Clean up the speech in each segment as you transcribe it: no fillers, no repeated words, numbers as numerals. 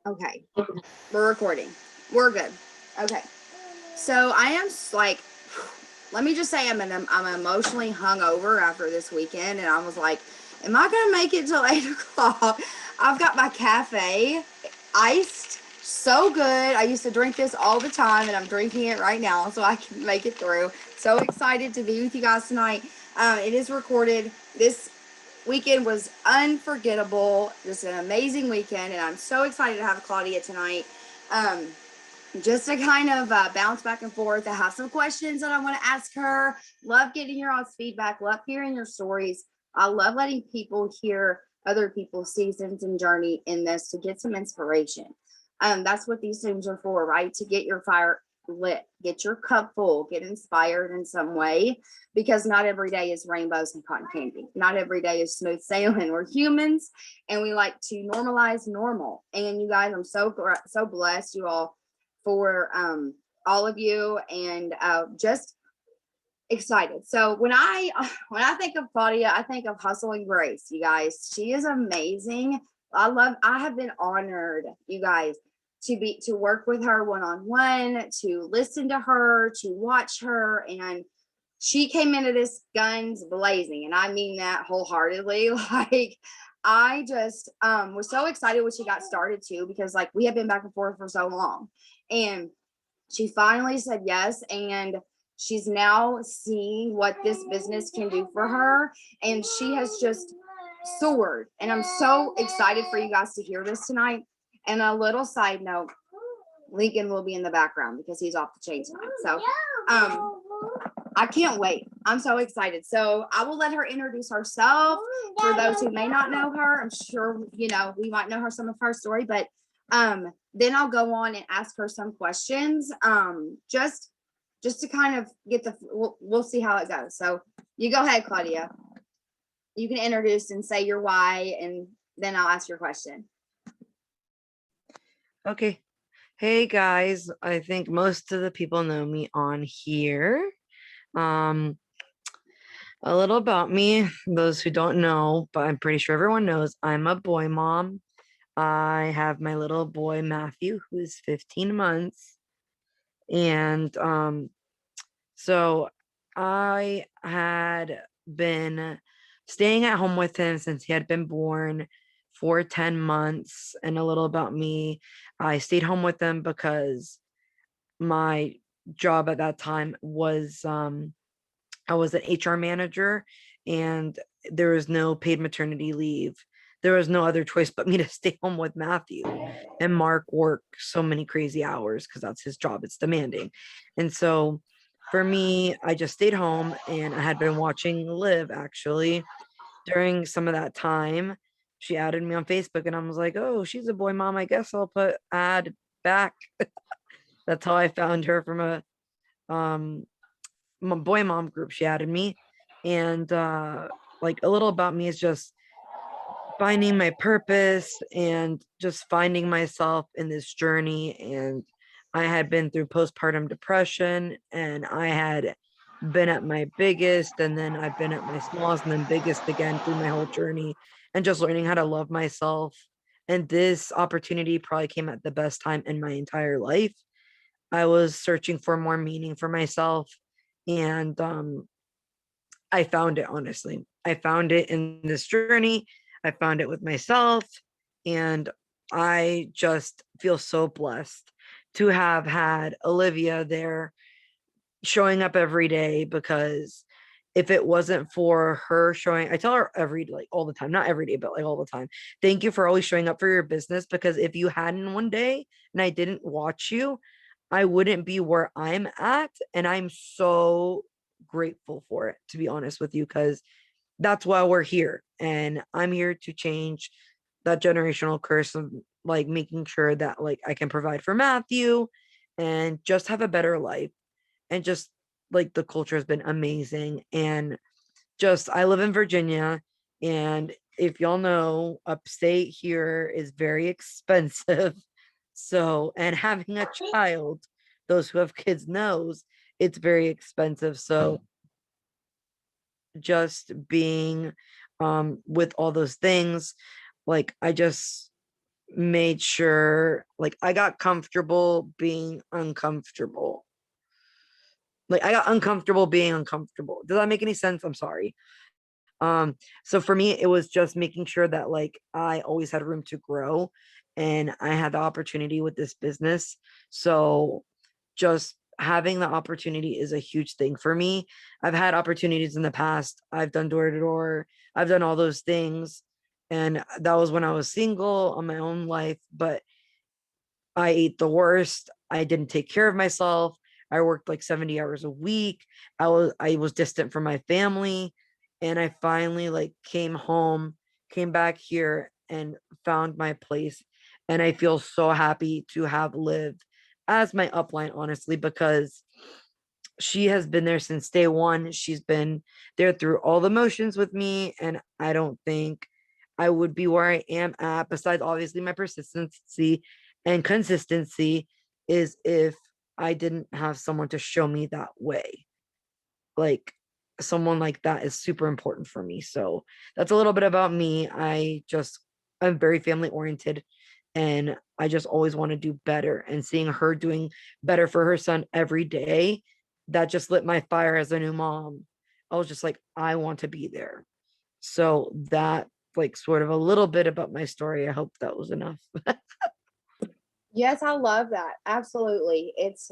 Okay, we're recording. We're good. Okay, so I am like, let me just say I'm emotionally hungover after this weekend, and I was like, am I gonna make it till 8 o'clock? I've got my cafe iced, so good. I used to drink this all the time, and I'm drinking it right now so I can make it through. So excited to be with you guys tonight. It is recorded. This weekend was unforgettable. Just an amazing weekend, and I'm so excited to have Claudia tonight. Um, just to kind of bounce back and forth. I have some questions that I want to ask her. Love getting your all's feedback. Love hearing your stories. I love letting people hear other people's seasons and journey in this to get some inspiration. That's what these things are for, right? To get your fire lit, get your cup full, get inspired in some way, because not every day is rainbows and cotton candy. Not every day is smooth sailing. We're humans, and we like to normalize normal. And you guys, I'm so blessed, you all, for all of you, and just excited. So when I think of Claudia, I think of hustle and grace. You guys, she is amazing. I have been honored, you guys, to work with her one on one, to listen to her, to watch her, and she came into this guns blazing, and I mean that wholeheartedly. Like, I just was so excited when she got started too, because like we have been back and forth for so long, and she finally said yes, and she's now seeing what this business can do for her, and she has just soared, and I'm so excited for you guys to hear this tonight. And a little side note, Lincoln will be in the background because he's off the chain tonight. So I can't wait. I'm so excited. So I will let her introduce herself. For those who may not know her, I'm sure we might know her some of her story, but then I'll go on and ask her some questions. Just to kind of get we'll see how it goes. So you go ahead, Claudia. You can introduce and say your why, and then I'll ask your question. Okay. Hey guys, I think most of the people know me on here. Um, a little about me, those who don't know, but I'm pretty sure everyone knows, I'm a boy mom. I have my little boy Matthew, who is 15 months. And so I had been staying at home with him since he had been born for 10 months. And a little about me, I stayed home with him because my job at that time was I was an HR manager, and there was no paid maternity leave. There was no other choice but me to stay home with Matthew. And Mark worked so many crazy hours because that's his job. It's demanding. And so for me, I just stayed home, and I had been watching Liv actually during some of that time. She added me on Facebook, and I was like, oh, she's a boy mom. I guess I'll put add back. That's how I found her, from a um my boy mom group. She added me. And like, a little about me is just finding my purpose and just finding myself in this journey. And I had been through postpartum depression, and I had been at my biggest, and then I've been at my smallest, and then biggest again through my whole journey, and just learning how to love myself. And this opportunity probably came at the best time in my entire life. I was searching for more meaning for myself, and I found it. Honestly, I found it in this journey. I found it with myself, and I just feel so blessed to have had Olivia there showing up every day. Because if it wasn't for her showing, I tell her every, like, all the time, not every day, but like all the time, thank you for always showing up for your business. Because if you hadn't one day and I didn't watch you, I wouldn't be where I'm at. And I'm so grateful for it, to be honest with you, because that's why we're here. And I'm here to change that generational curse of, like, making sure that, like, I can provide for Matthew and just have a better life. And just, like, the culture has been amazing. And just, I live in Virginia, and if y'all know, upstate here is very expensive. So, and having a child, those who have kids knows, it's very expensive. So just being with all those things, like, I just made sure like I got comfortable being uncomfortable. Like I got uncomfortable being uncomfortable. Does that make any sense? I'm sorry. So for me, it was just making sure that like I always had room to grow and I had the opportunity with this business. So just having the opportunity is a huge thing for me. I've had opportunities in the past. I've done door to door. I've done all those things. And that was when I was single on my own life, but I ate the worst. I didn't take care of myself. I worked like 70 hours a week. I was distant from my family, and I finally like came home, came back here and found my place, and I feel so happy to have lived as my upline honestly because she has been there since day one. She's been there through all the motions with me, and I don't think I would be where I am at, besides obviously my persistency and consistency, is if I didn't have someone to show me that way. Like someone like that is super important for me. So that's a little bit about me. I'm very family oriented and I just always want to do better. And seeing her doing better for her son every day, that just lit my fire as a new mom. I was just like, I want to be there. So that like sort of a little bit about my story. I hope that was enough. Yes, I love that. Absolutely. It's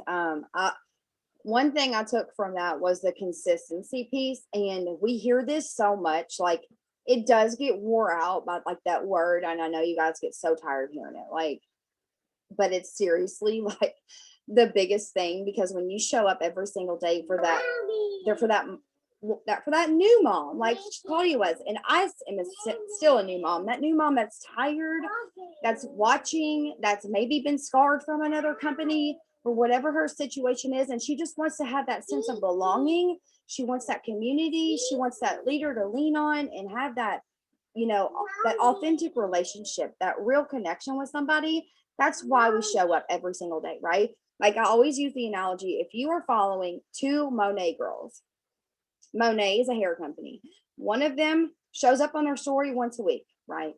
one thing I took from that was the consistency piece. And we hear this so much, like it does get wore out by like that word. And I know you guys get so tired of hearing it. Like, but it's seriously like the biggest thing because when you show up every single day for that, there for that new mom, like Claudia was, and I am still a new mom. That new mom that's tired, that's watching, that's maybe been scarred from another company or whatever her situation is, and she just wants to have that sense of belonging. She wants that community. She wants that leader to lean on and have that, that authentic relationship, that real connection with somebody. That's why we show up every single day, right? Like I always use the analogy, if you are following two Monet girls, Monet is a hair company. One of them shows up on their story once a week, right?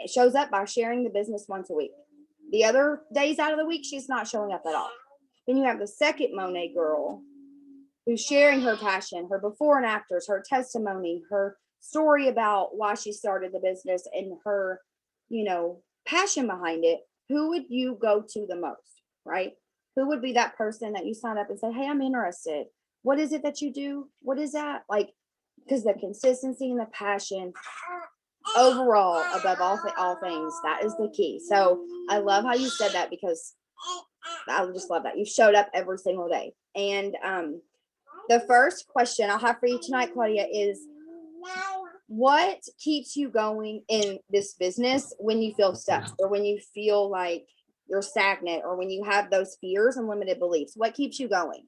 It shows up by sharing the business once a week. The other days out of the week, she's not showing up at all. Then you have the second Monet girl who's sharing her passion, her before and afters, her testimony, her story about why she started the business and her, passion behind it. Who would you go to the most, right? Who would be that person that you sign up and say, hey, I'm interested. What is it that you do? What is that? Like, because the consistency and the passion overall above all things, that is the key. So I love how you said that because I just love that you showed up every single day. And the first question I'll have for you tonight, Claudia, is what keeps you going in this business when you feel stuck or when you feel like you're stagnant or when you have those fears and limited beliefs? What keeps you going?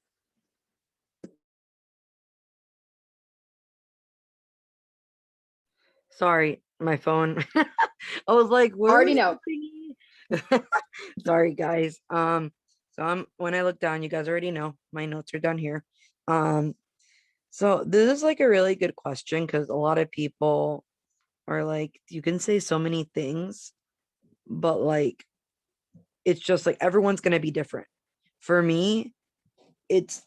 Sorry, my phone. I was like, I where already was know. the thingy? Sorry, guys. So when I look down, you guys already know my notes are down here. Um, so this is like a really good question because a lot of people are like, you can say so many things, but like it's just like everyone's gonna be different. For me, it's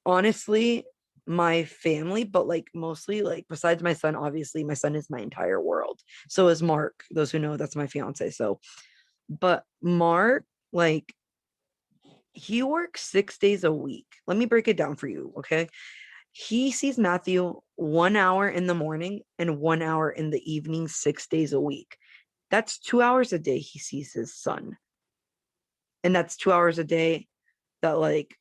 honestly my family, but like mostly like besides my son, obviously my son is my entire world. So is Mark. Those who know, that's my fiance. So, but Mark, like he works 6 days a week. Let me break it down for you, okay? He sees Matthew 1 hour in the morning and 1 hour in the evening, 6 days a week. That's 2 hours a day he sees his son. And that's 2 hours a day that like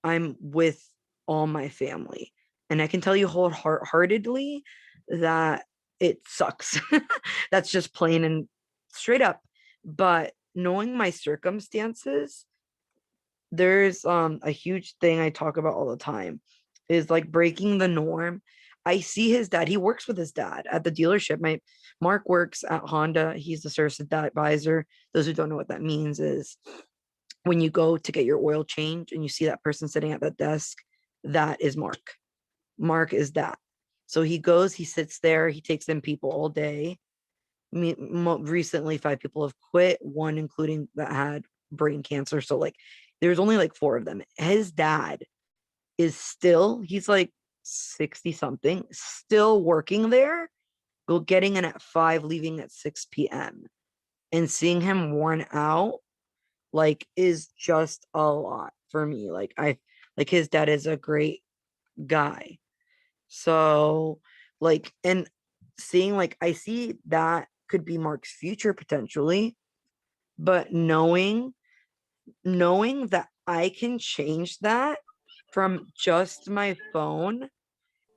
I'm with all my family. And I can tell you wholeheartedly that it sucks. That's just plain and straight up. But knowing my circumstances, there's a huge thing I talk about all the time is like breaking the norm. I see his dad, he works with his dad at the dealership. My Mark works at Honda. He's the service advisor. Those who don't know what that means is when you go to get your oil change and you see that person sitting at that desk, that is Mark. Mark is that. So he goes, he sits there, he takes in people all day. recently 5 people have quit, one including that had brain cancer. So like there's only like 4 of them. His dad is still, he's like 60 something, still working there, go getting in at 5, leaving at 6 p.m. And seeing him worn out like is just a lot for me. Like I like his dad is a great guy. So like and seeing like I see that could be Mark's future potentially, but knowing that I can change that from just my phone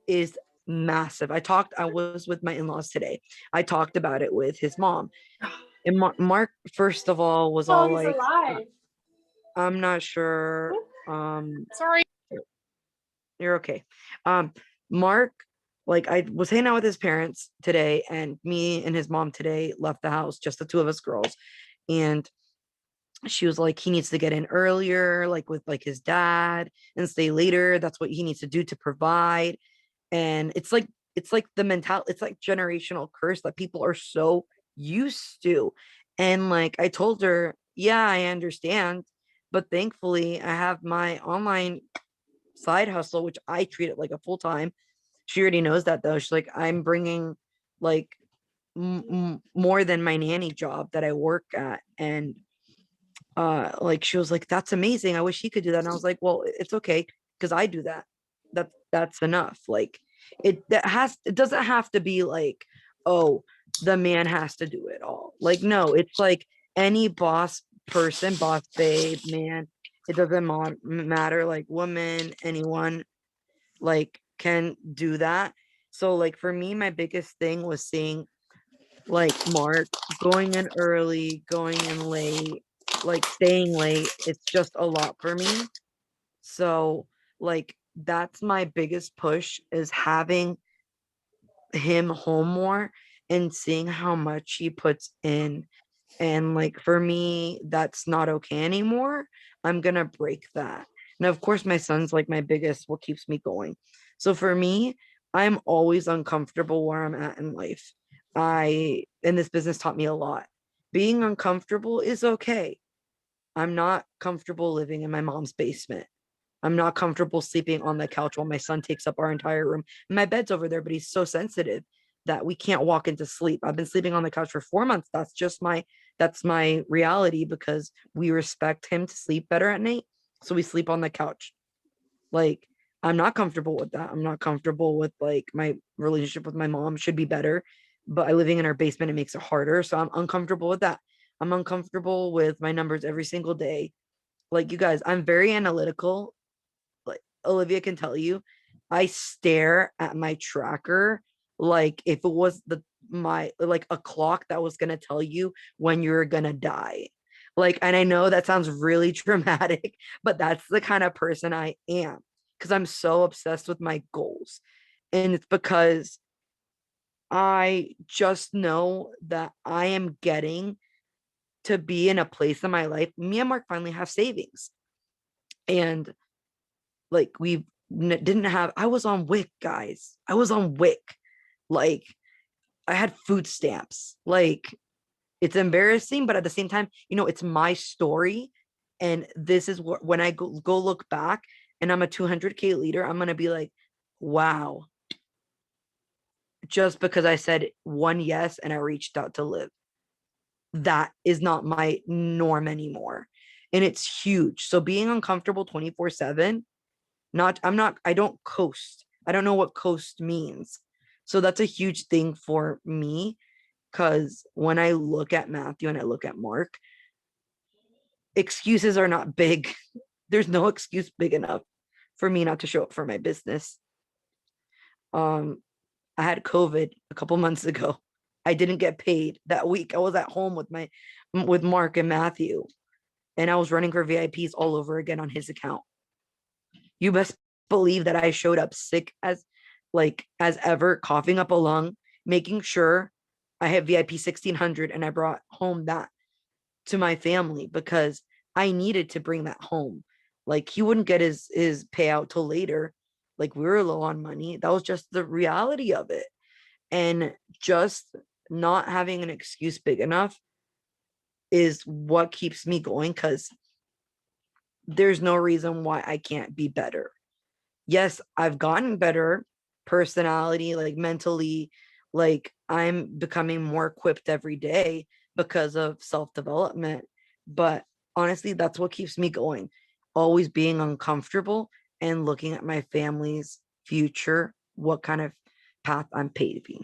is massive. I was with my in-laws today. I talked about it with his mom. And Mark, first of all, was Oh, all he's like, alive. I'm not sure. Um, Sorry. you're okay. Mark, like I was hanging out with his parents today, and me and his mom today left the house, just the two of us girls. And she was like, he needs to get in earlier, like with like his dad, and stay later. That's what he needs to do to provide. And it's like the mental, it's like generational curse that people are so used to. And like I told her, yeah, I understand, but thankfully I have my online side hustle, which I treat it like a full time. She already knows that though. She's like, I'm bringing like more than my nanny job that I work at. And like she was like, that's amazing, I wish he could do that. And I was like, well, it's okay, because I do that. That's enough. Like it doesn't have to be like, oh, the man has to do it all. Like no, it's like any boss person, boss babe, man, it doesn't matter, like woman, anyone like can do that. So like for me, my biggest thing was seeing like Mark going in early, going in late, like staying late. It's just a lot for me. So like that's my biggest push, is having him home more and seeing how much he puts in. And like for me, that's not okay anymore. I'm gonna break that. Now, of course, my son's like my biggest, what keeps me going. So for me, I'm always uncomfortable where I'm at in life. And this business taught me a lot. Being uncomfortable is okay. I'm not comfortable living in my mom's basement. I'm not comfortable sleeping on the couch while my son takes up our entire room. My bed's over there, but he's so sensitive that we can't walk into sleep. I've been sleeping on the couch for 4 months. That's my reality, because we respect him to sleep better at night. So we sleep on the couch. Like I'm not comfortable with that. I'm not comfortable with like my relationship with my mom should be better, but I living in her basement, it makes it harder. So I'm uncomfortable with that. I'm uncomfortable with my numbers every single day. Like you guys, I'm very analytical, like Olivia can tell you, I stare at my tracker like if it was the my like a clock that was gonna tell you when you're gonna die. Like, and I know that sounds really dramatic, but that's the kind of person I am, because I'm so obsessed with my goals. And it's because I just know that I am getting to be in a place in my life. Me and Mark finally have savings. And like we didn't have, I was on WIC, guys. I was on WIC. Like I had food stamps. Like it's embarrassing, but at the same time, it's my story. And this is what, when I go look back and I'm a 200K leader, I'm going to be like, wow, just because I said one yes and I reached out to live. That is not my norm anymore. And it's huge. So being uncomfortable 24/7, I don't coast. I don't know what coast means. So that's a huge thing for me, because when I look at Matthew and I look at Mark, excuses are not big. There's no excuse big enough for me not to show up for my business. Um, I had COVID a couple months ago. I didn't get paid that week. I was at home with Mark and Matthew, and I was running for VIPs all over again on his account. You best believe that I showed up sick as ever, coughing up a lung, making sure I had VIP 1600, and I brought home that to my family because I needed to bring that home. Like he wouldn't get his payout till later. Like we were low on money. That was just the reality of it. And just not having an excuse big enough is what keeps me going, because there's no reason why I can't be better. Yes, I've gotten better personality, like mentally, like I'm becoming more equipped every day because of self development. But honestly, that's what keeps me going. Always being uncomfortable and looking at my family's future, what kind of path I'm paving.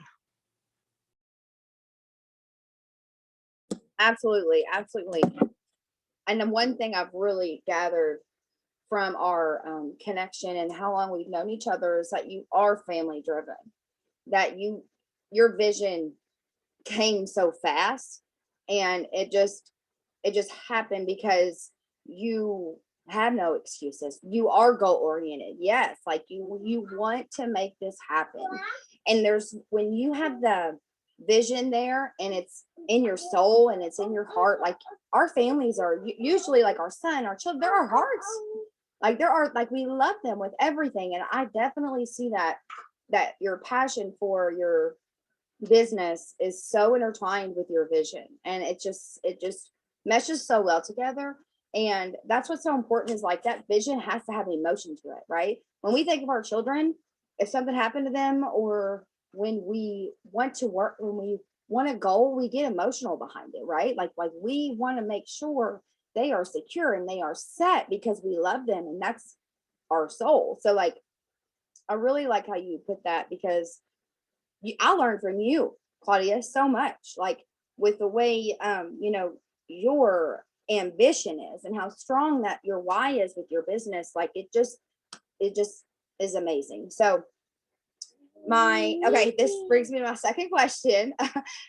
Absolutely, absolutely. And the one thing I've really gathered from our connection and how long we've known each other is that you are family driven. That your vision came so fast, and it just happened because you have no excuses. You are goal oriented. Yes, like you want to make this happen. And there's when you have the vision there and it's in your soul and it's in your heart, like our families are usually like our son, our children, they're our hearts. Like there are like we love them with everything. And I definitely see that your passion for your business is so intertwined with your vision, and it just meshes so well together. And that's what's so important, is like that vision has to have emotion to it, right? When we think of our children, if something happened to them, or when we want to work, when we want a goal, we get emotional behind it, right? Like we want to make sure they are secure and they are set because we love them, and that's our soul. So like I really like how you put that, because I learned from you, Claudia, so much. Like with the way your ambition is and how strong that your why is with your business. Like it just is amazing. So my okay, this brings me to my second question.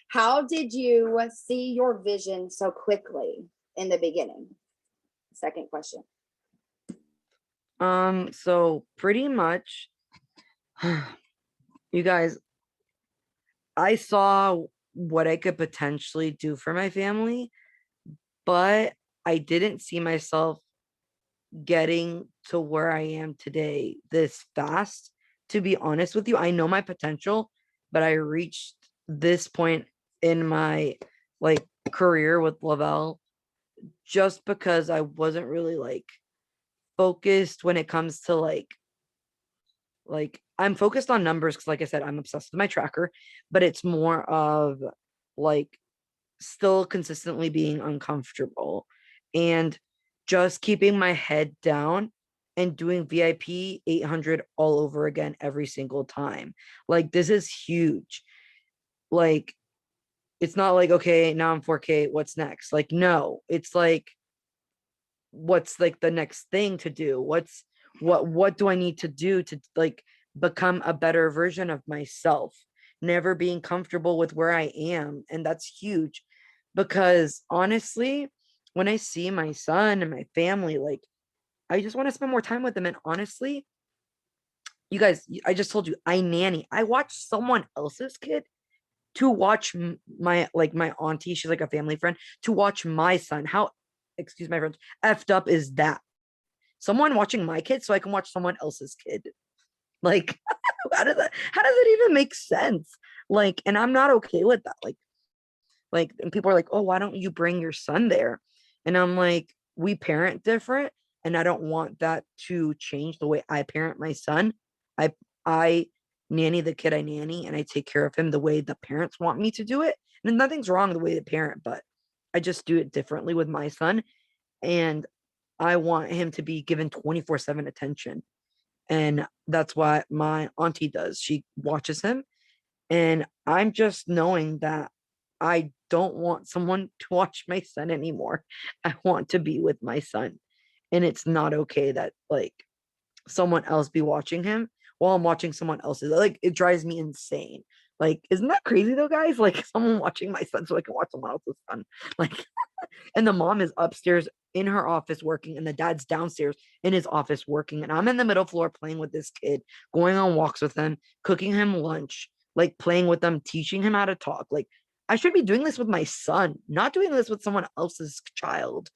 How did you see your vision so quickly in the beginning? Second question. So pretty much, you guys, I saw what I could potentially do for my family, but I didn't see myself getting to where I am today this fast. To be honest with you, I know my potential, but I reached this point in my like career with Lavelle just because I wasn't really like focused when it comes to like I'm focused on numbers because like I said, I'm obsessed with my tracker, but it's more of like still consistently being uncomfortable and just keeping my head down and doing VIP 800 all over again every single time. Like, this is huge. Like, it's not like, okay, now I'm 4K, what's next? Like, no, it's like, what's like the next thing to do? What do I need to do to like become a better version of myself? Never being comfortable with where I am. And that's huge because honestly, when I see my son and my family, like I just want to spend more time with them. And honestly, you guys, I just told you I nanny. I watch someone else's kid to watch my like my auntie, she's like a family friend, to watch my son. How, excuse my French, effed up is that? Someone watching my kid so I can watch someone else's kid. Like, how does it even make sense? Like, and I'm not okay with that. Like, and people are like, oh, why don't you bring your son there? And I'm like, we parent different, and I don't want that to change the way I parent my son. I nanny the kid I nanny, and I take care of him the way the parents want me to do it. And nothing's wrong the way they parent, but I just do it differently with my son, and I want him to be given 24/7 attention. And that's what my auntie does. She watches him, and I'm just knowing that I don't want someone to watch my son anymore. I want to be with my son. And it's not okay that like someone else be watching him while I'm watching someone else's. Like it drives me insane. Like, isn't that crazy though, guys? Like someone watching my son so I can watch someone else's son. Like, and the mom is upstairs in her office working, and the dad's downstairs in his office working. And I'm in the middle floor playing with this kid, going on walks with him, cooking him lunch, like playing with them, teaching him how to talk. Like, I should be doing this with my son, not doing this with someone else's child.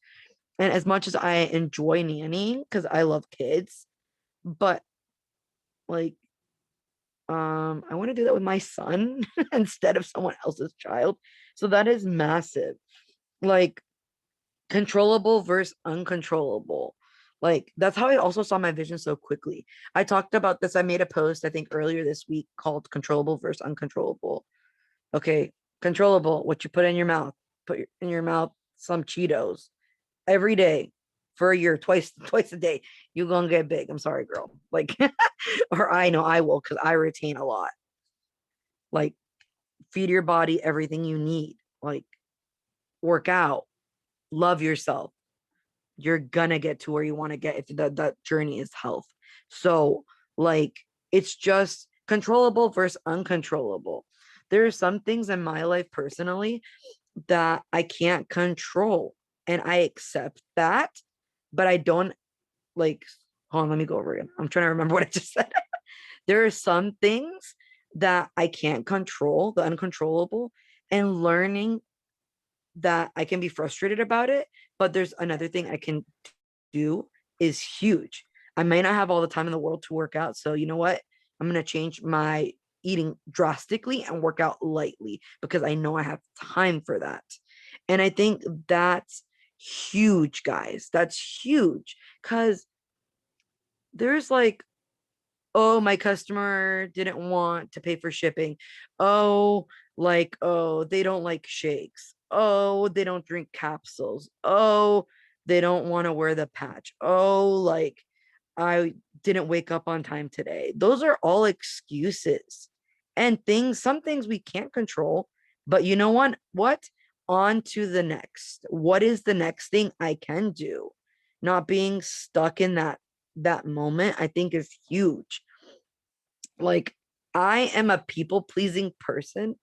And as much as I enjoy nannying because I love kids, but like I want to do that with my son instead of someone else's child. So that is massive. Like controllable versus uncontrollable. Like that's how I also saw my vision so quickly. I talked about this. I made a post, I think earlier this week, called controllable versus uncontrollable. Okay, controllable, what you put in your mouth. Put in your mouth some Cheetos every day for a year, twice a day. You gonna get big. I'm sorry, girl. Like, or I know I will because I retain a lot. Like, feed your body everything you need. Like, work out, love yourself. You're gonna get to where you want to get if that journey is health. So, like, it's just controllable versus uncontrollable. There are some things in my life personally that I can't control, and I accept that, but I don't like. Hold on, let me go over again. I'm trying to remember what I just said. There are some things that I can't control, the uncontrollable, and learning that I can be frustrated about it, but there's another thing I can do is huge. I may not have all the time in the world to work out. So, you know what? I'm going to change my eating drastically and work out lightly because I know I have time for that. And I think that's huge, guys. That's huge because there's like, oh, my customer didn't want to pay for shipping. Oh, like, oh, they don't like shakes. Oh, they don't drink capsules. Oh, they don't want to wear the patch. Oh, like, I didn't wake up on time today. Those are all excuses and things, some things we can't control. But you know what? What? On to the next. What is the next thing I can do? Not being stuck in that moment, I think is huge. Like I am a people pleasing person.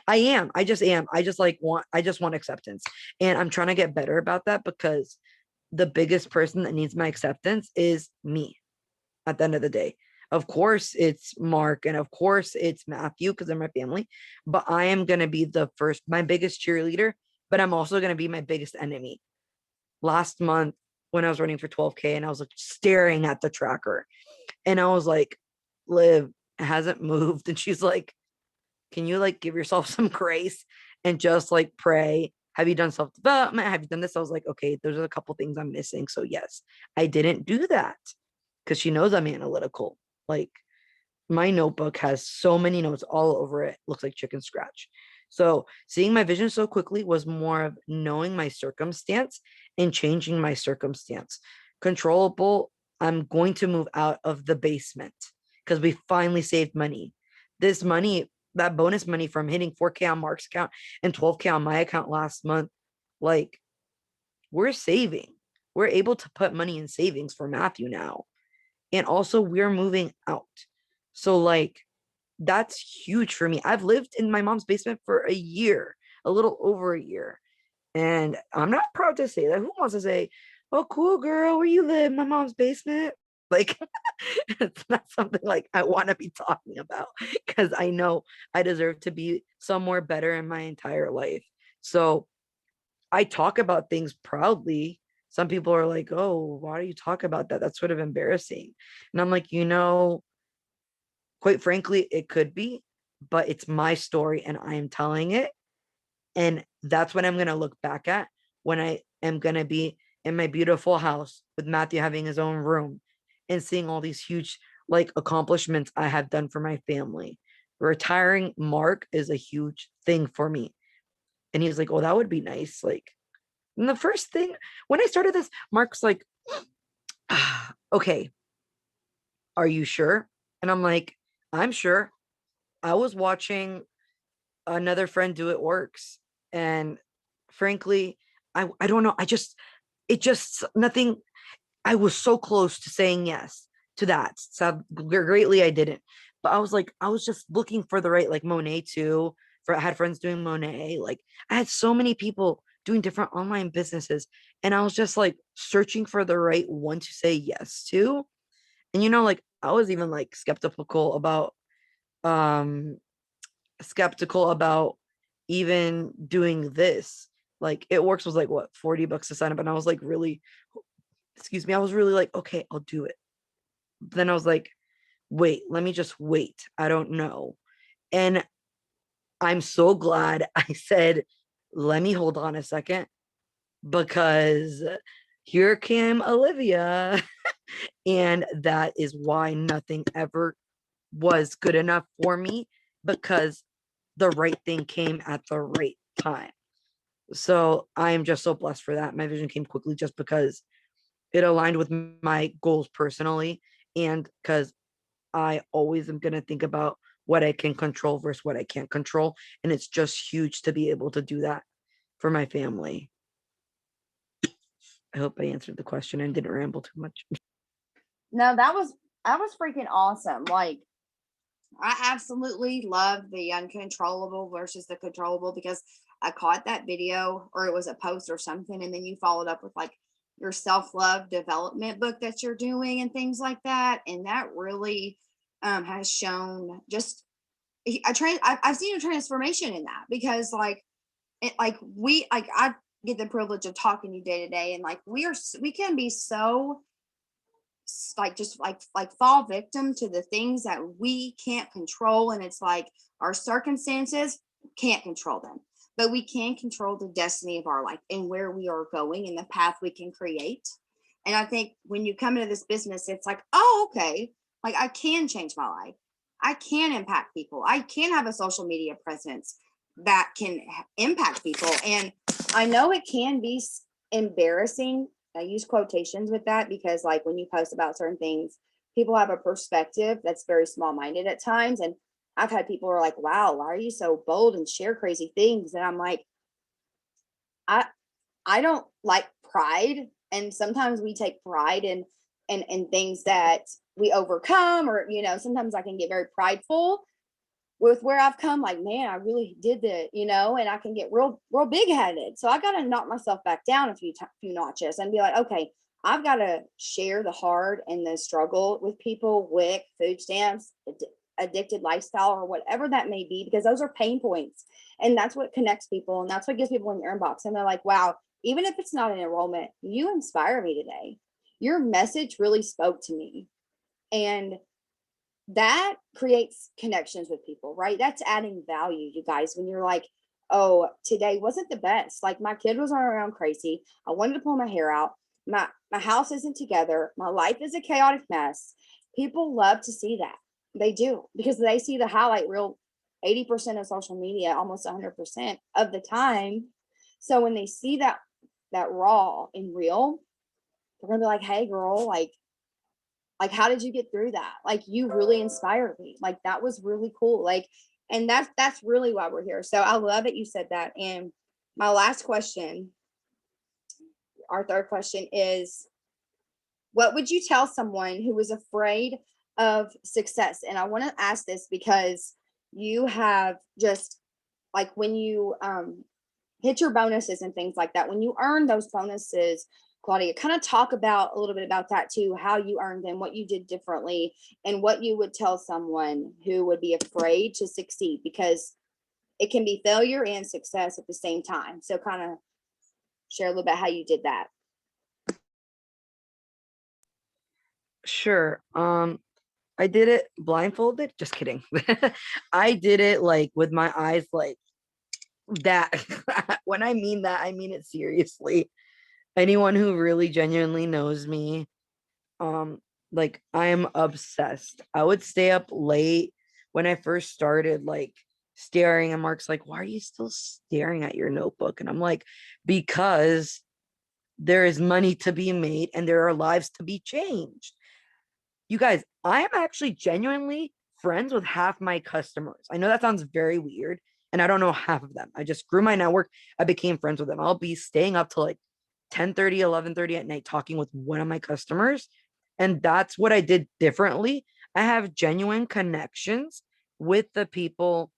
I am. I just am. I just want acceptance. And I'm trying to get better about that because the biggest person that needs my acceptance is me at the end of the day. Of course, it's Mark and of course it's Matthew because they're my family, but I am going to be the first, my biggest cheerleader, but I'm also going to be my biggest enemy. Last month, when I was running for 12K and I was like staring at the tracker, and I was like, Liv, it hasn't moved. And she's like, can you like give yourself some grace and just like pray? Have you done self development? Have you done this? I was like, okay, there's a couple things I'm missing. So, yes, I didn't do that because she knows I'm analytical. Like, my notebook has so many notes all over it. Looks like chicken scratch. So seeing my vision so quickly was more of knowing my circumstance and changing my circumstance. Controllable, I'm going to move out of the basement because we finally saved money. This money, that bonus money from hitting 4K on Mark's account and 12K on my account last month, like we're saving. We're able to put money in savings for Matthew now. And also we're moving out. So like that's huge for me. I've lived in my mom's basement for a year, a little over a year. And I'm not proud to say that. Who wants to say, oh, cool girl, where you live? My mom's basement. Like, it's not something like I want to be talking about because I know I deserve to be somewhere better in my entire life. So I talk about things proudly. Some people are like, oh, why do you talk about that? That's sort of embarrassing. And I'm like, quite frankly, it could be, but it's my story and I'm telling it. And that's what I'm going to look back at when I am going to be in my beautiful house with Matthew having his own room and seeing all these huge like accomplishments I have done for my family. Retiring Mark is a huge thing for me. And he's like, oh, that would be nice. Like, and the first thing when I started this, Mark's like, okay, are you sure? And I'm like, I'm sure. I was watching another friend do it works. And frankly, I don't know. It just nothing. I was so close to saying yes to that. So greatly I didn't. But I was like, I was just looking for the right, like Monet too. I had friends doing Monet. Like I had so many people doing different online businesses. And I was just like searching for the right one to say yes to. And like I was even like um skeptical about even doing this. Like it works was like what, $40 to sign up. And I was like really, excuse me, I was really like, okay, I'll do it. But then I was like, wait, let me just wait. I don't know. And I'm so glad I said, let me hold on a second, because here came Olivia. And that is why nothing ever was good enough for me, because the right thing came at the right time. So I am just so blessed for that. My vision came quickly just because it aligned with my goals personally, and because I always am going to think about what I can control versus what I can't control. And it's just huge to be able to do that for my family. I hope I answered the question and didn't ramble too much. No, that was freaking awesome. Like, I absolutely love the uncontrollable versus the controllable, because I caught that video, or it was a post or something, and then you followed up with like your self-love development book that you're doing and things like that. And that really has shown just I've seen a transformation in that, because like I get the privilege of talking to you day to day, and like we can be so like just like fall victim to the things that we can't control. And it's like our circumstances can't control them, but we can control the destiny of our life and where we are going and the path we can create. And I think when you come into this business, it's like, oh, okay, like I can change my life, I can impact people, I can have a social media presence that can impact people. And I know it can be embarrassing. I use quotations with that, because like when you post about certain things, people have a perspective that's very small minded at times. And I've had people who are like, wow, why are you so bold and share crazy things? And I'm like, I I don't like pride. And sometimes we take pride in things that we overcome, or sometimes I can get very prideful with where I've come. Like, man, I really did that, and I can get real big headed. So I got to knock myself back down a few notches and be like, okay, I've got to share the hard and the struggle with people, WIC, food stamps, addicted lifestyle, or whatever that may be, because those are pain points. And that's what connects people. And that's what gets people in your inbox. And they're like, wow, even if it's not an enrollment, you inspire me today. Your message really spoke to me. And that creates connections with people, right? That's adding value, you guys, when you're like, oh, today wasn't the best. Like my kid was running around crazy. I wanted to pull my hair out. My house isn't together. My life is a chaotic mess. People love to see that. They do, because they see the highlight reel 80% of social media, almost 100% of the time. So when they see that raw and real, they're gonna be like, hey girl, like how did you get through that? Like you really inspired me. Like that was really cool. Like, and that's really why we're here. So I love that you said that. And my last question, our third question, is what would you tell someone who was afraid of success? And I want to ask this because you have just, like, when you hit your bonuses and things like that, when you earn those bonuses, Claudia, kind of talk about a little bit about that too, how you earned them, what you did differently, and what you would tell someone who would be afraid to succeed, because it can be failure and success at the same time. So kind of share a little bit how you did that. Sure. I did it blindfolded. Just kidding. I did it like with my eyes like that. When I mean that, I mean it seriously. Anyone who really genuinely knows me, um, like I am obsessed. I would stay up late when I first started, like staring, and Mark's like, why are you still staring at your notebook? And I'm like, because there is money to be made and there are lives to be changed. You guys, I am actually genuinely friends with half my customers. I know that sounds very weird, and I don't know half of them. I just grew my network. I became friends with them. I'll be staying up till like 10:30, 11:30 at night talking with one of my customers. And that's what I did differently. I have genuine connections with the people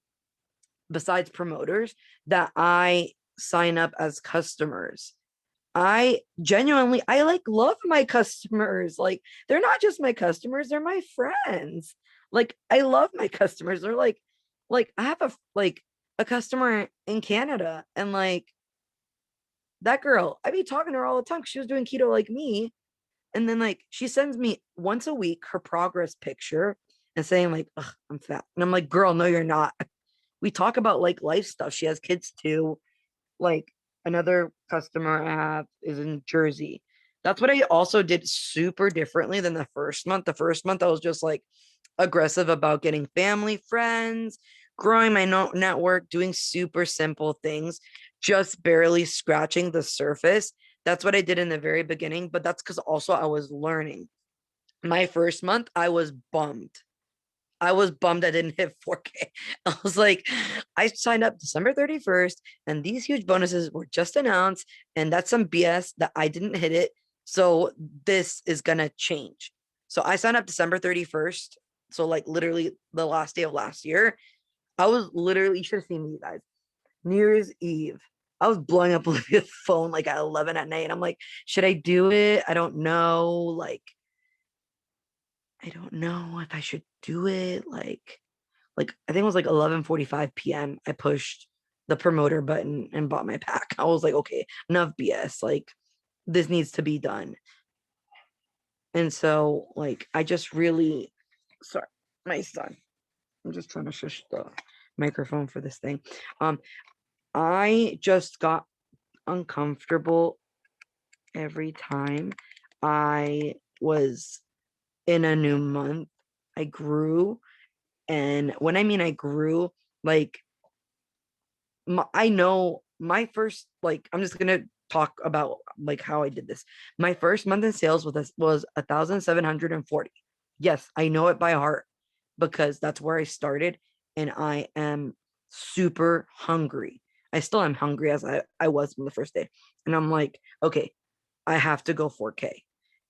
besides promoters that I sign up as customers. I genuinely, I like love my customers. Like they're not just my customers, they're my friends. Like I love my customers. They're like I have a customer in Canada, and like that girl, I be talking to her all the time 'cause she was doing keto like me. And then like she sends me once a week her progress picture. and saying like, ugh, I'm fat. And I'm like, girl, no, you're not. We talk about like life stuff. She has kids too. Like another customer I have is in Jersey. That's what I also did super differently than the first month. The first month I was just like aggressive about getting family, friends, growing my network, doing super simple things, just barely scratching the surface. That's what I did in the very beginning, but that's because also I was learning. My first month, I was bummed. I was bummed I didn't hit 4K. I was like, I signed up December 31st, and these huge bonuses were just announced, and that's some BS that I didn't hit it. So this is gonna change. So I signed up December 31st. So like literally the last day of last year. I was literally, you should have seen me, you guys. New Year's Eve. I was blowing up Olivia's phone like at 11 at night. I'm like, should I do it? I don't know. Like, I don't know if I should do it. Like I think it was like 11:45 p.m. I pushed the promoter button and bought my pack. I was like, okay, enough BS. Like this needs to be done. And so like I just really sorry, my son. I'm just trying to shush the microphone for this thing. Um, I just got uncomfortable every time I was in a new month. I grew. And when I mean I grew, like I know my first, like I'm just gonna talk about like how I did this. My first month in sales with this was 1,740. Yes, I know it by heart because that's where I started, and I am super hungry. I still am hungry as I was from the first day. And I'm like, okay, I have to go 4K.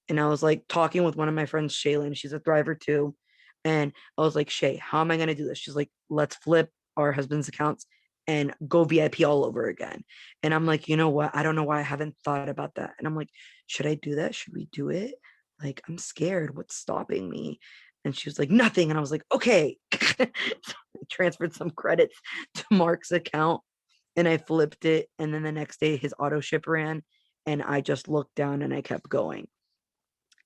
And I was like talking with one of my friends, Shaylin. She's a thriver too. And I was like, Shay, how am I going to do this? She's like, let's flip our husband's accounts and go VIP all over again. And I'm like, you know what? I don't know why I haven't thought about that. And I'm like, should I do that? Should we do it? Like, I'm scared. What's stopping me? And she was like, nothing. And I was like, okay. So I transferred some credits to Mark's account and I flipped it. And then the next day, his auto ship ran. And I just looked down and I kept going.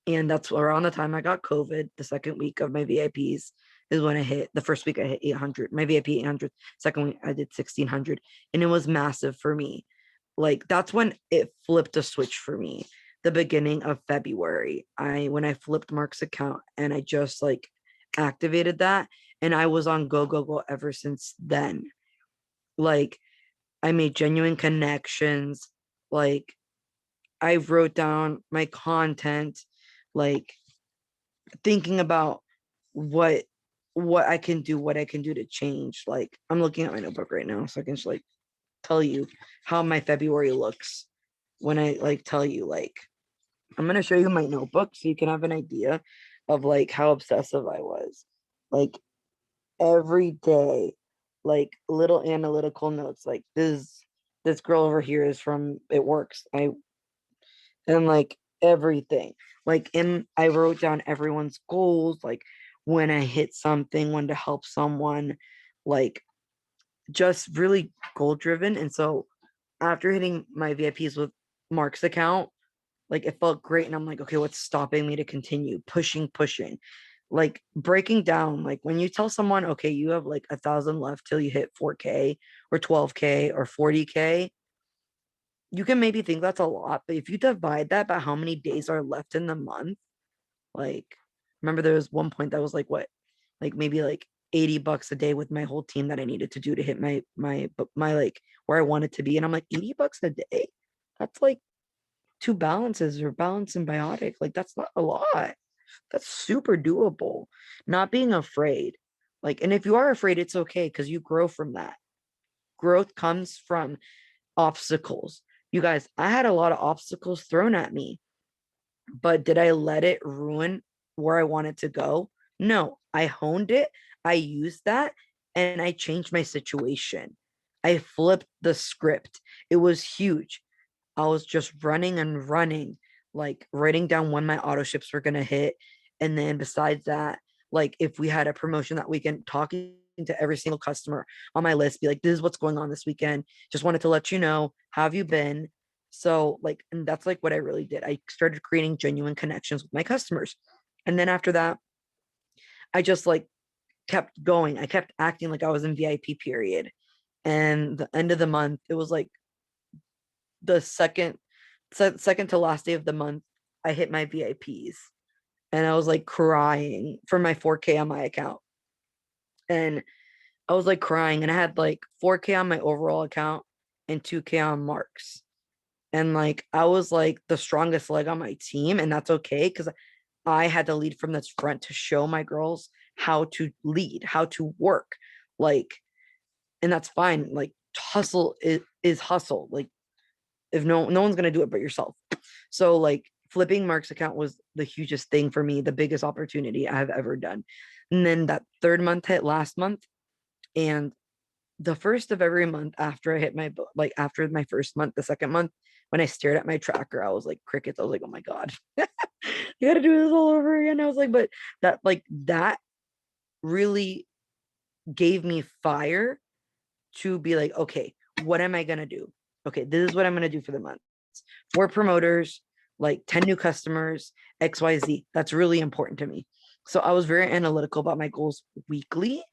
And that's around the time I got COVID. The second week of my VIPs is when I hit. The first week I hit 800, my VIP 800. Second week I did 1600, and it was massive for me. Like that's when it flipped a switch for me. The beginning of February, when I flipped Mark's account and I just like activated that, and I was on go go go ever since then. Like I made genuine connections. Like I wrote down my content, like thinking about what what I can do, what I can do to change. Like I'm looking at my notebook right now, so I can just like tell you how my February looks when I like tell you like I'm gonna show you my notebook so you can have an idea of like how obsessive I was. Like every day, like little analytical notes, like this girl over here is from It Works. And like everything. Like I wrote down everyone's goals, like when I hit something, when to help someone, like just really goal driven. And so after hitting my VIPs with Mark's account, like it felt great. And I'm like, okay, what's stopping me to continue pushing, like breaking down, like when you tell someone, okay, you have like 1,000 left till you hit 4K or 12K or 40K, you can maybe think that's a lot, but if you divide that by how many days are left in the month, like remember there was one point that was like what, like maybe like $80 a day with my whole team that I needed to do to hit my like where I wanted to be. And I'm like, $80 a day? That's like two balances or balance and biotic. Like that's not a lot. That's super doable. Not being afraid. Like, and if you are afraid, it's okay because you grow from that. Growth comes from obstacles. You guys, I had a lot of obstacles thrown at me, but did I let it ruin where I wanted to go? No, I honed it. I used that and I changed my situation. I flipped the script. It was huge. I was just running and running, like writing down when my auto ships were going to hit. And then besides that, like if we had a promotion that weekend, talking to every single customer on my list, be like, this is what's going on this weekend. Just wanted to let you know, how have you been? So, like, and that's like what I really did. I started creating genuine connections with my customers. And then after that, I just like kept going. I kept acting like I was in VIP period. And the end of the month, it was like the second to last day of the month, I hit my VIPs and I was like crying for my 4K on my account. And I was like crying and I had like 4K on my overall account and 2K on marks. And like I was like the strongest leg on my team, and that's okay because I had to lead from this front to show my girls how to lead, how to work. Like, and that's fine. Like hustle is hustle. Like if no one's gonna do it but yourself. So like flipping Mark's account was the hugest thing for me, the biggest opportunity I have ever done. And then that third month hit last month, and the first of every month after I hit my like after my first month, the second month, when I stared at my tracker, I was like crickets. I was like, oh my god, you got to do this all over again. I was like, but that really gave me fire to be like, okay, what am I gonna do? Okay, this is what I'm gonna do for the month. 4 promoters, like 10 new customers, XYZ. That's really important to me. So I was very analytical about my goals weekly,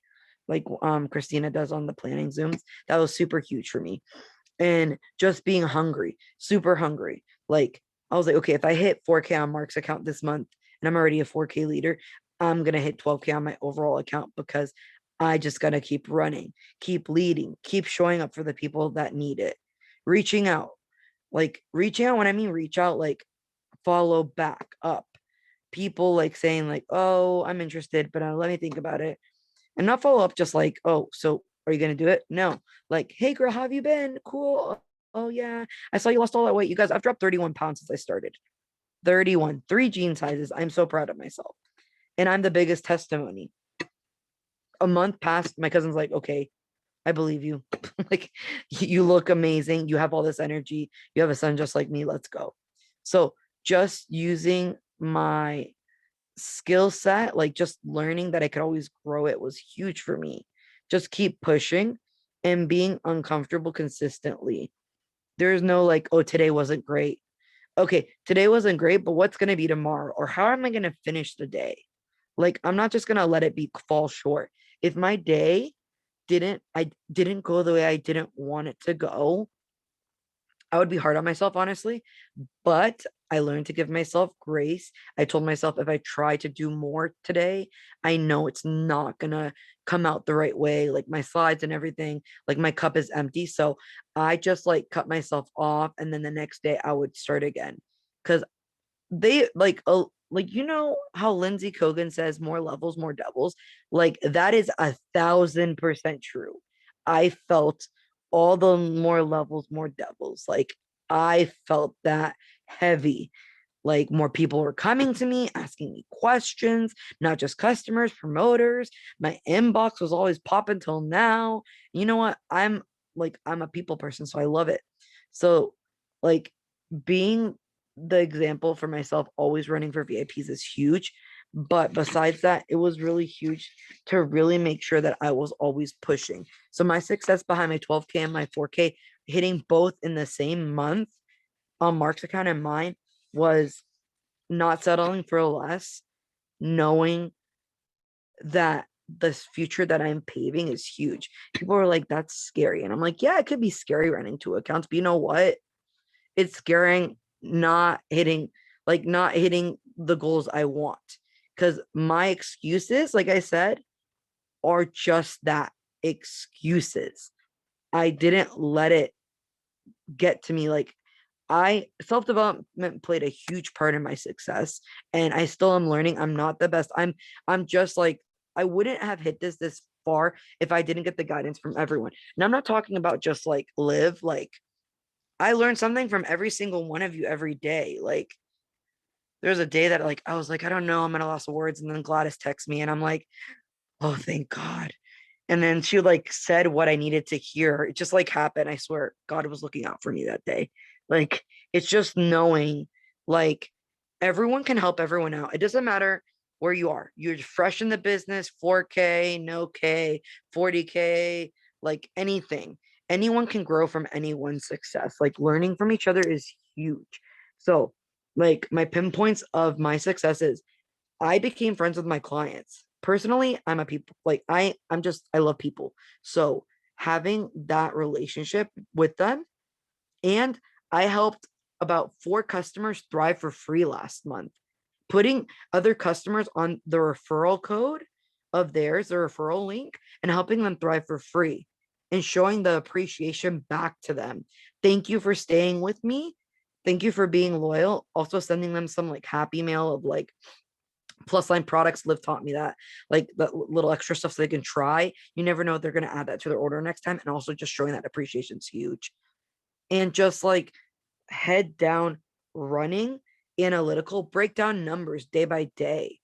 like Christina does on the planning Zooms. That was super huge for me. And just being hungry, super hungry. Like I was like, okay, if I hit 4K on Mark's account this month and I'm already a 4K leader, I'm gonna hit 12K on my overall account because I just gotta keep running, keep leading, keep showing up for the people that need it. Reaching out. Like reaching out, when I mean reach out, like follow back up. People like saying, like, oh, I'm interested, but let me think about it. And not follow up just like, oh, so are you gonna do it? No. Like, hey girl, how have you been? Cool. Oh yeah. I saw you lost all that weight. You guys, I've dropped 31 pounds since I started. 31, 3 jean sizes. I'm so proud of myself. And I'm the biggest testimony. A month passed, my cousin's like, okay, I believe you. Like, you look amazing. You have all this energy. You have a son just like me. Let's go. So just using my skill set, like just learning that I could always grow it was huge for me. Just keep pushing and being uncomfortable consistently. There's no like, oh, today wasn't great. Okay, today wasn't great, but what's going to be tomorrow? Or how am I going to finish the day? Like, I'm not just going to let it be fall short. If my day didn't go the way I didn't want it to go, I would be hard on myself, honestly. But I learned to give myself grace. I told myself if I try to do more today, I know it's not gonna come out the right way. Like my slides and everything, like my cup is empty. So I just like cut myself off, and then the next day I would start again. Because they like you know how Lindsay Kogan says more levels, more devils. Like that is 1,000% true. I felt all the more levels, more devils. Like I felt that heavy. Like more people were coming to me, asking me questions, not just customers, promoters. My inbox was always popping till now. You know what? I'm a people person, so I love it. So like being the example for myself, always running for VIPs is huge. But besides that, it was really huge to really make sure that I was always pushing. So my success behind my 12K and my 4K hitting both in the same month on Mark's account and mine was not settling for less, knowing that this future that I'm paving is huge. People are like, that's scary. And I'm like, yeah, it could be scary running 2 accounts, but you know what? It's scaring not hitting the goals I want. Because my excuses, like I said, are just that, excuses. I didn't let it get to me. Like I self-development played a huge part in my success, and I still am learning. I'm not the best. I'm just like I wouldn't have hit this far if I didn't get the guidance from everyone. And I'm not talking about just like live, like I learned something from every single one of you every day. Like there's a day that like I was like, I don't know, I'm at a loss of words. And then Gladys texts me and I'm like, oh, thank God. And then she like said what I needed to hear. It just like happened. I swear God was looking out for me that day. Like it's just knowing like everyone can help everyone out. It doesn't matter where you are. You're fresh in the business, 4K, no K, 40K, like anything. Anyone can grow from anyone's success. Like learning from each other is huge. So, like my pinpoints of my successes, I became friends with my clients. personally, I'm a people, like I love people. So having that relationship with them, and I helped about 4 customers thrive for free last month, putting other customers on the referral code of theirs, the referral link, and helping them thrive for free and showing the appreciation back to them. Thank you for staying with me. Thank you for being loyal. Also sending them some like happy mail of like plus line products. Liv taught me that, like the little extra stuff so they can try. You never know if they're going to add that to their order next time. And also just showing that appreciation is huge. And just like head down running, analytical, break down numbers day by day.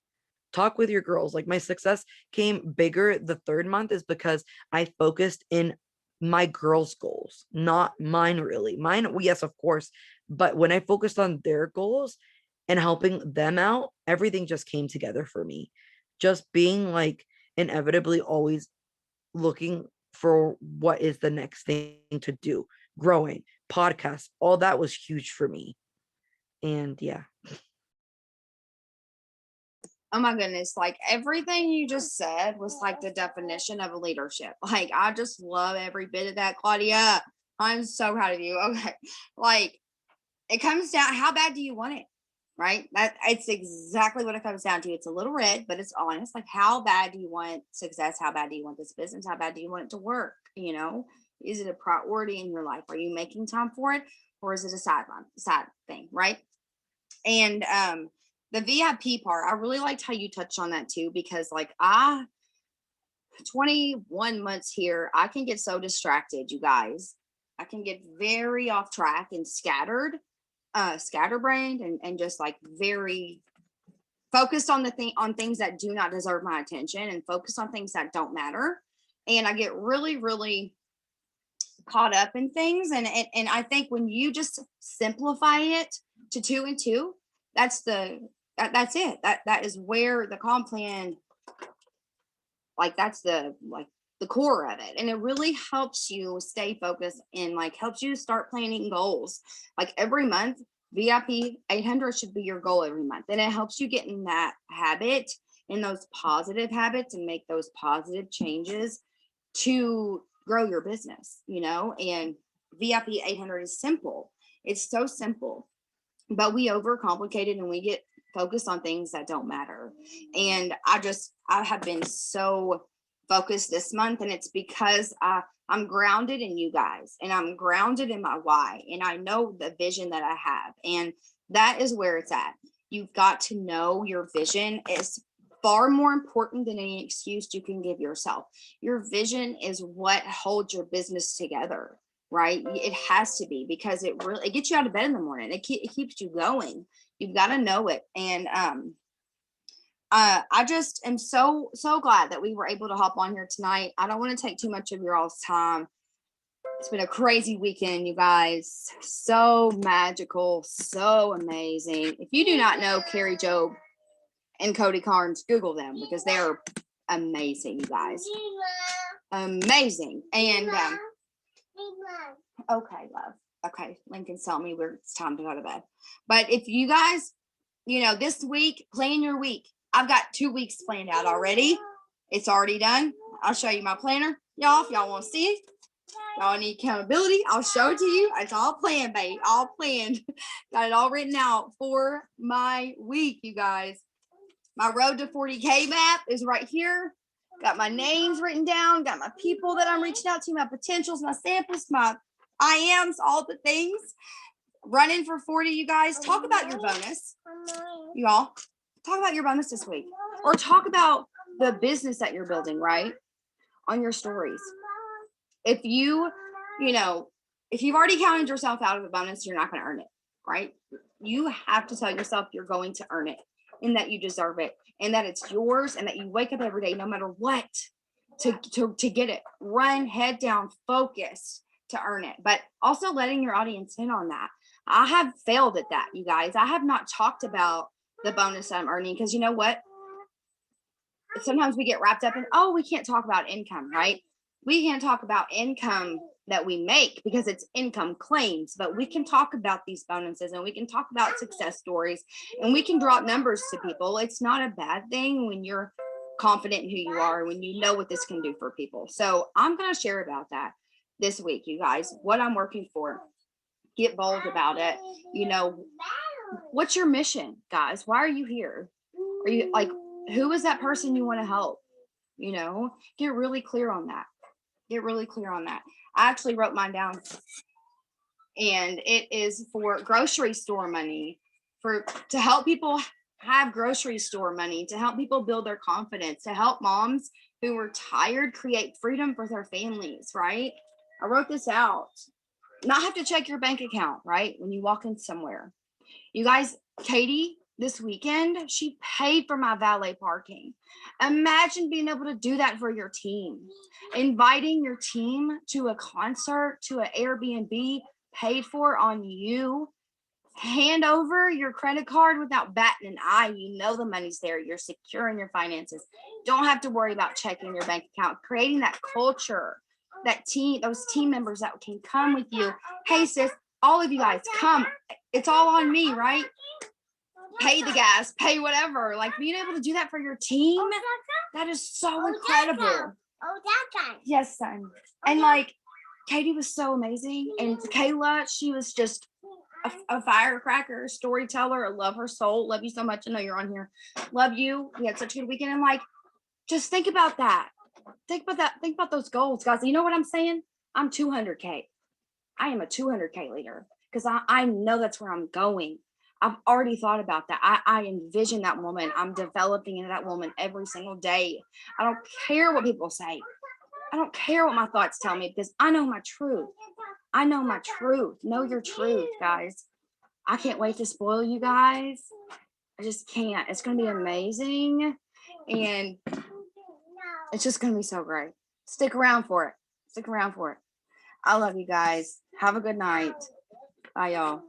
Talk with your girls. Like my success came bigger the 3rd month is because I focused in my girls' goals, not mine really. Mine, yes, of course. But when I focused on their goals and helping them out, everything just came together for me. Just being like inevitably always looking for what is the next thing to do, growing, podcasts, all that was huge for me. And yeah. Oh my goodness, like everything you just said was like the definition of a leadership. Like I just love every bit of that, Claudia. I'm so proud of you. Okay. Like it comes down, how bad do you want it? Right? That it's exactly what it comes down to. It's a little red, but it's honest. Like how bad do you want success? How bad do you want this business? How bad do you want it to work? You know, is it a priority in your life? Are you making time for it? Or is it a side thing? Right. And the VIP part, I really liked how you touched on that too, because like 21 months here, I can get so distracted, you guys. I can get very off track and scatterbrained and just like very focused on on things that do not deserve my attention and focused on things that don't matter. And I get really, really caught up in things. And I think when you just simplify it to 2 and 2, that's it. That is where the comp plan, like that's the core of it. And it really helps you stay focused and like helps you start planning goals. Like every month, VIP 800 should be your goal every month. And it helps you get in that habit, in those positive habits, and make those positive changes to grow your business, you know. And VIP 800 is simple. It's so simple, but we overcomplicate it and we get focused on things that don't matter. And I have been so focused this month, and it's because I'm grounded in you guys, and I'm grounded in my why, and I know the vision that I have, and that is where it's at. You've got to know your vision is far more important than any excuse you can give yourself. Your vision is what holds your business together, right? It has to be, because it gets you out of bed in the morning. It keeps you going. You've got to know it. And I just am so glad that we were able to hop on here tonight. I don't want to take too much of your all's time. It's been a crazy weekend, you guys. So magical, so amazing. If you do not know Carrie Job and Cody Carnes, Google them, because they are amazing, you guys. Amazing. And okay, love. Okay, Lincoln's telling me it's time to go to bed. But if you guys, you know, this week, plan your week. I've got 2 weeks planned out already. It's already done. I'll show you my planner, y'all, if y'all want to see it. Y'all need accountability, I'll show it to you. It's all planned, babe. All planned. Got it all written out for my week, you guys. My road to 40K map is right here. Got my names written down. Got my people that I'm reaching out to, my potentials, my samples, my I ams, all the things. Running for 40, you guys. Talk about your bonus. You all talk about your bonus this week. Or talk about the business that you're building, right? On your stories. If you know, if you've already counted yourself out of the bonus, you're not going to earn it, right? You have to tell yourself you're going to earn it, and that you deserve it, and that it's yours, and that you wake up every day, no matter what, to get it. Run head down, focused to earn it, but also letting your audience in on that. I have failed at that, you guys. I have not talked about the bonus that I'm earning, because you know what? Sometimes we get wrapped up in, oh, we can't talk about income, right? We can't talk about income that we make because it's income claims, but we can talk about these bonuses, and we can talk about success stories, and we can drop numbers to people. It's not a bad thing when you're confident in who you are, when you know what this can do for people. So I'm going to share about that this week, you guys, what I'm working for. Get bold about it. You know, what's your mission, guys? Why are you here? Are you like, who is that person you want to help? You know, get really clear on that. Get really clear on that. I actually wrote mine down, and it is for grocery store money, to help people have grocery store money, to help people build their confidence, to help moms who are tired create freedom for their families, right? I wrote this out. Not have to check your bank account, right? When you walk in somewhere. You guys, Katie, this weekend, she paid for my valet parking. Imagine being able to do that for your team. Inviting your team to a concert, to an Airbnb, paid for on you. Hand over your credit card without batting an eye. You know the money's there. You're secure in your finances. Don't have to worry about checking your bank account. Creating that culture, that team, those team members that can come with you. Hey, sis, all of you guys, come. It's all on me, right? Pay the gas, pay whatever. Like being able to do that for your team, that is so incredible. Yes, son. And like Katie was so amazing. And Kayla, she was just a firecracker, storyteller. I love her soul. Love you so much. I know you're on here. Love you. We had such a good weekend. And like, just think about that. Think about that. Think about those goals, guys. You know what I'm saying? I'm 200K. I am a 200K leader because I know that's where I'm going. I've already thought about that. I envision that woman. I'm developing into that woman every single day. I don't care what people say. I don't care what my thoughts tell me, because I know my truth. I know my truth. Know your truth, guys. I can't wait to spoil you guys. I just can't. It's going to be amazing. And it's just going to be so great. Stick around for it. Stick around for it. I love you guys. Have a good night. Bye, y'all.